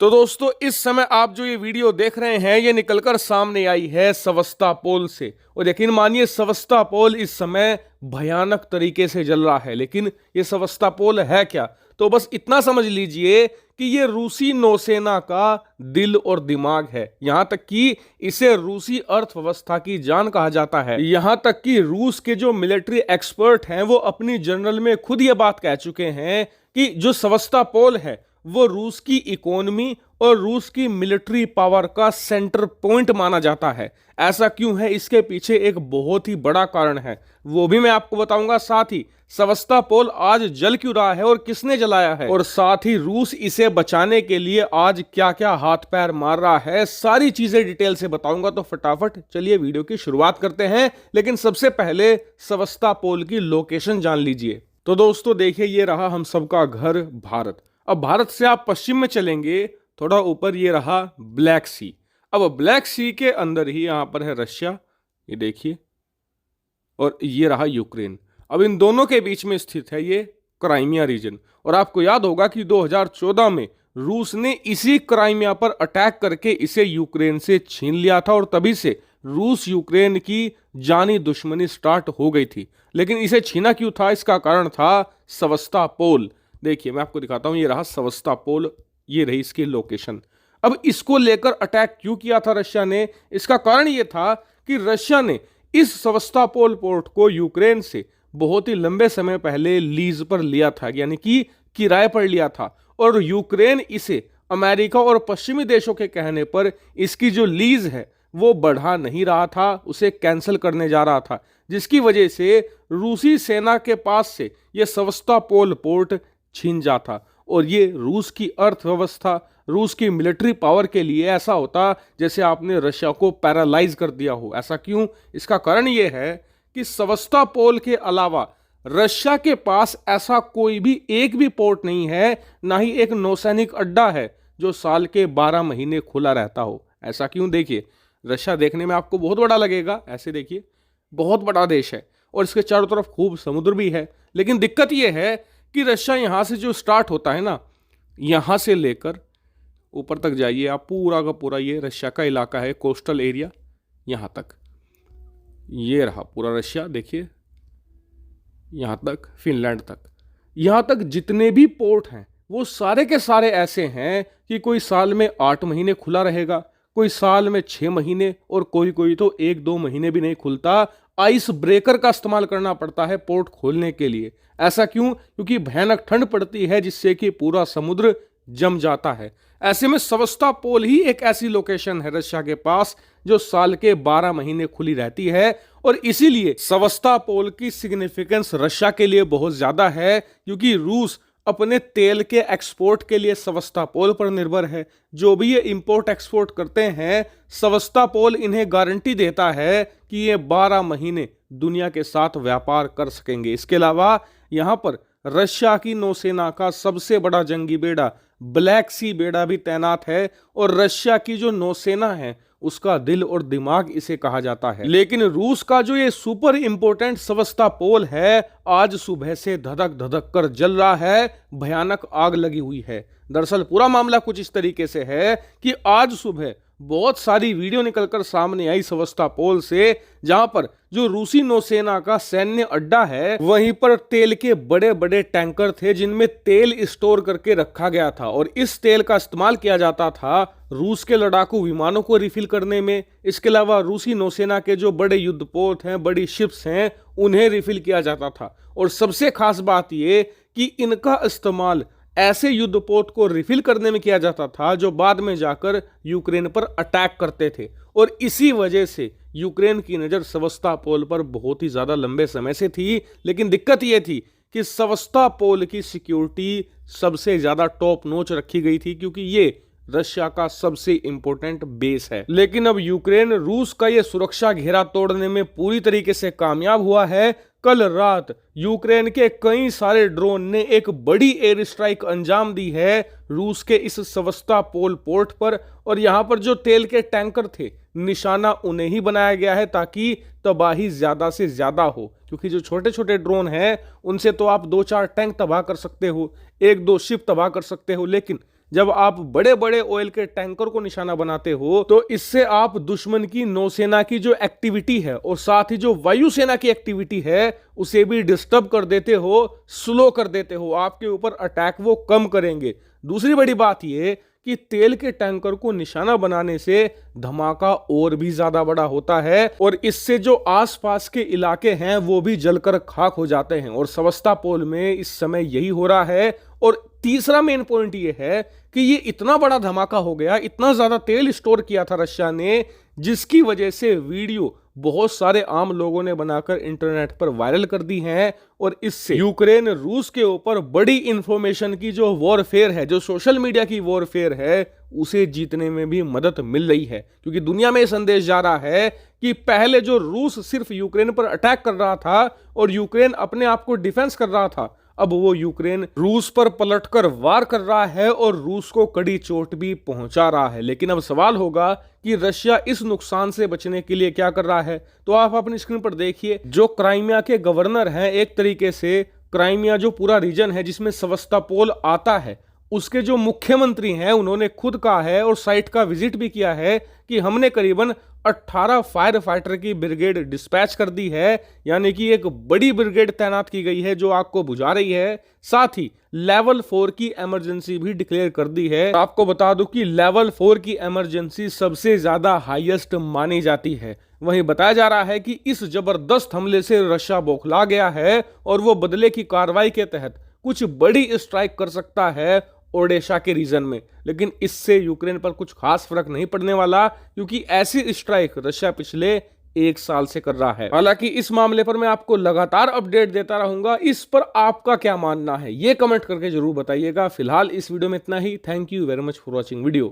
तो दोस्तों इस समय आप जो ये वीडियो देख रहे हैं ये निकलकर सामने आई है सेवास्तोपोल से। और यकीन मानिए सेवास्तोपोल इस समय भयानक तरीके से जल रहा है। लेकिन ये सेवास्तोपोल है क्या? तो बस इतना समझ लीजिए कि ये रूसी नौसेना का दिल और दिमाग है। यहां तक कि इसे रूसी अर्थव्यवस्था की जान कहा जाता है। यहां तक कि रूस के जो मिलिट्री एक्सपर्ट हैं वो अपनी जर्नल में खुद ये बात कह चुके हैं कि जो सेवास्तोपोल है वो रूस की इकोनॉमी और रूस की मिलिट्री पावर का सेंटर पॉइंट माना जाता है। ऐसा क्यों है, इसके पीछे एक बहुत ही बड़ा कारण है, वो भी मैं आपको बताऊंगा। साथ ही सेवास्तोपोल आज जल क्यों रहा है और किसने जलाया है, और साथ ही रूस इसे बचाने के लिए आज क्या क्या हाथ पैर मार रहा है, सारी चीजें डिटेल से बताऊंगा। तो फटाफट चलिए वीडियो की शुरुआत करते हैं। लेकिन सबसे पहले सेवास्तोपोल की लोकेशन जान लीजिए। तो दोस्तों देखिए, ये रहा हम सबका घर भारत। अब भारत से आप पश्चिम में चलेंगे थोड़ा ऊपर, ये रहा ब्लैक सी। अब ब्लैक सी के अंदर ही यहां पर है रशिया, ये देखिए, और ये रहा यूक्रेन। अब इन दोनों के बीच में स्थित है ये क्राइमिया रीजन। और आपको याद होगा कि 2014 में रूस ने इसी क्राइमिया पर अटैक करके इसे यूक्रेन से छीन लिया था, और तभी से रूस यूक्रेन की जानी दुश्मनी स्टार्ट हो गई थी। लेकिन इसे छीना क्यों था? इसका कारण था सेवास्तोपोल। देखिए मैं आपको दिखाता हूं, ये रहा सेवास्तोपोल, ये रही इसकी लोकेशन। अब इसको लेकर अटैक क्यों किया था रशिया ने? इसका कारण ये था कि रशिया ने इस सेवास्तोपोल पोर्ट को यूक्रेन से बहुत ही लंबे समय पहले लीज पर लिया था, यानी कि किराए पर लिया था। और यूक्रेन इसे अमेरिका और पश्चिमी देशों के कहने पर इसकी जो लीज है वो बढ़ा नहीं रहा था, उसे कैंसिल करने जा रहा था, जिसकी वजह से रूसी सेना के पास से यह सेवास्तोपोल पोर्ट छीन जाता। और ये रूस की अर्थव्यवस्था, रूस की मिलिट्री पावर के लिए ऐसा होता जैसे आपने रशिया को पैरालाइज कर दिया हो। ऐसा क्यों? इसका कारण ये है कि सेवास्तोपोल के अलावा रशिया के पास ऐसा कोई भी एक भी पोर्ट नहीं है, ना ही एक नौसैनिक अड्डा है जो साल के 12 महीने खुला रहता हो। ऐसा क्यों? देखिए, रशिया देखने में आपको बहुत बड़ा लगेगा, ऐसे देखिए, बहुत बड़ा देश है और इसके चारों तरफ खूब समुद्र भी है। लेकिन दिक्कत यह है कि रशिया यहां से जो स्टार्ट होता है ना, यहां से लेकर ऊपर तक जाइए आप, पूरा का पूरा ये रशिया का इलाका है, कोस्टल एरिया, यहां तक ये रहा पूरा रशिया। देखिए यहां तक, फिनलैंड तक, यहां तक जितने भी पोर्ट हैं वो सारे के सारे ऐसे हैं कि कोई साल में 8 महीने खुला रहेगा, कोई साल में 6 महीने, और कोई कोई तो 1-2 महीने भी नहीं खुलता। आइस ब्रेकर का इस्तेमाल करना पड़ता है पोर्ट खोलने के लिए। ऐसा क्यों? क्योंकि भयानक ठंड पड़ती है जिससे कि पूरा समुद्र जम जाता है। ऐसे में सेवास्तोपोल ही एक ऐसी लोकेशन है रशिया के पास जो साल के 12 महीने खुली रहती है। और इसीलिए सेवास्तोपोल की सिग्निफिकेंस रशिया के लिए बहुत ज्यादा है, क्योंकि रूस अपने तेल के एक्सपोर्ट के लिए सेवास्तोपोल पर निर्भर है। जो भी ये इंपोर्ट एक्सपोर्ट करते हैं, सेवास्तोपोल इन्हें गारंटी देता है कि ये 12 महीने दुनिया के साथ व्यापार कर सकेंगे। इसके अलावा यहां पर रशिया की नौसेना का सबसे बड़ा जंगी बेड़ा ब्लैक सी बेड़ा भी तैनात है, और रशिया की जो नौसेना है उसका दिल और दिमाग इसे कहा जाता है। लेकिन रूस का जो ये सुपर इंपोर्टेंट सेवास्तोपोल है, आज सुबह से धधक धधक कर जल रहा है, भयानक आग लगी हुई है। दरअसल पूरा मामला कुछ इस तरीके से है कि आज सुबह बहुत सारी वीडियो निकलकर सामने आई सेवास्तोपोल से, जहां पर जो रूसी नौसेना का सैन्य अड्डा है वहीं पर तेल के बड़े बड़े टैंकर थे जिनमें तेल स्टोर करके रखा गया था। और इस तेल का इस्तेमाल किया जाता था रूस के लड़ाकू विमानों को रिफिल करने में। इसके अलावा रूसी नौसेना के जो बड़े युद्धपोत हैं, बड़ी शिप्स हैं, उन्हें रिफिल किया जाता था। और सबसे खास बात यह कि इनका इस्तेमाल ऐसे युद्धपोत को रिफिल करने में किया जाता था जो बाद में जाकर यूक्रेन पर अटैक करते थे। और इसी वजह से यूक्रेन की नज़र सेवास्तोपोल पर बहुत ही ज़्यादा लंबे समय से थी। लेकिन दिक्कत यह थी कि सेवास्तोपोल की सिक्योरिटी सबसे ज़्यादा टॉप नॉच रखी गई थी, क्योंकि ये रशिया का सबसे इंपॉर्टेंट बेस है। लेकिन अब यूक्रेन रूस का ये सुरक्षा घेरा तोड़ने में पूरी तरीके से कामयाब हुआ है। कल रात यूक्रेन के कई सारे ड्रोन ने एक बड़ी एयर स्ट्राइक अंजाम दी है रूस के इस सेवास्तोपोल पोर्ट पर। और यहां पर जो तेल के टैंकर थे, निशाना उन्हें ही बनाया गया है ताकि तबाही ज्यादा से ज्यादा हो, क्योंकि जो छोटे छोटे ड्रोन हैं उनसे तो आप 2-4 टैंक तबाह कर सकते हो, 1-2 शिप तबाह कर सकते हो, लेकिन जब आप बड़े बड़े ऑयल के टैंकर को निशाना बनाते हो तो इससे आप दुश्मन की नौसेना की जो एक्टिविटी है और साथ ही जो वायुसेना की एक्टिविटी है उसे भी डिस्टर्ब कर देते हो, स्लो कर देते हो, आपके ऊपर अटैक वो कम करेंगे। दूसरी बड़ी बात यह कि तेल के टैंकर को निशाना बनाने से धमाका और भी ज्यादा बड़ा होता है और इससे जो आसपास के इलाके हैं वो भी जलकर खाक हो जाते हैं और सेवास्तोपोल में इस समय यही हो रहा है। और तीसरा मेन पॉइंट ये है कि ये इतना बड़ा धमाका हो गया, इतना ज्यादा तेल स्टोर किया था रशिया ने, जिसकी वजह से वीडियो बहुत सारे आम लोगों ने बनाकर इंटरनेट पर वायरल कर दी हैं और इससे यूक्रेन रूस के ऊपर बड़ी इंफॉर्मेशन की जो वॉरफेयर है, जो सोशल मीडिया की वॉरफेयर है, उसे जीतने में भी मदद मिल रही है। क्योंकि दुनिया में संदेश जा रहा है कि पहले जो रूस सिर्फ यूक्रेन पर अटैक कर रहा था और यूक्रेन अपने आप को डिफेंस कर रहा था, अब वो यूक्रेन रूस पर पलटकर वार कर रहा है और रूस को कड़ी चोट भी पहुंचा रहा है। लेकिन अब सवाल होगा कि रशिया इस नुकसान से बचने के लिए क्या कर रहा है। तो आप अपनी स्क्रीन पर देखिए, जो क्राइमिया के गवर्नर हैं, एक तरीके से क्राइमिया जो पूरा रीजन है जिसमें सेवास्तोपोल आता है, उसके जो मुख्यमंत्री हैं उन्होंने खुद कहा है और साइट का विजिट भी किया है कि हमने करीबन 18 फायर फाइटर की ब्रिगेड डिस्पैच कर दी है, यानी कि एक बड़ी ब्रिगेड तैनात की गई है जो आग को बुझा रही है। साथ ही लेवल 4 की इमरजेंसी भी डिक्लेयर कर दी है। आपको बता दूं कि लेवल 4 की इमरजेंसी सबसे ज्यादा हाईएस्ट मानी जाती है। वहीं बताया जा रहा है कि इस जबरदस्त हमले से रशिया बौखला गया है और वो बदले की कार्रवाई के तहत कुछ बड़ी स्ट्राइक कर सकता है ओडेशा के रीजन में। लेकिन इससे यूक्रेन पर कुछ खास फर्क नहीं पड़ने वाला, क्योंकि ऐसी स्ट्राइक रशिया पिछले 1 साल से कर रहा है। हालांकि इस मामले पर मैं आपको लगातार अपडेट देता रहूंगा। इस पर आपका क्या मानना है ये कमेंट करके जरूर बताइएगा। फिलहाल इस वीडियो में इतना ही। Thank you very much for watching video.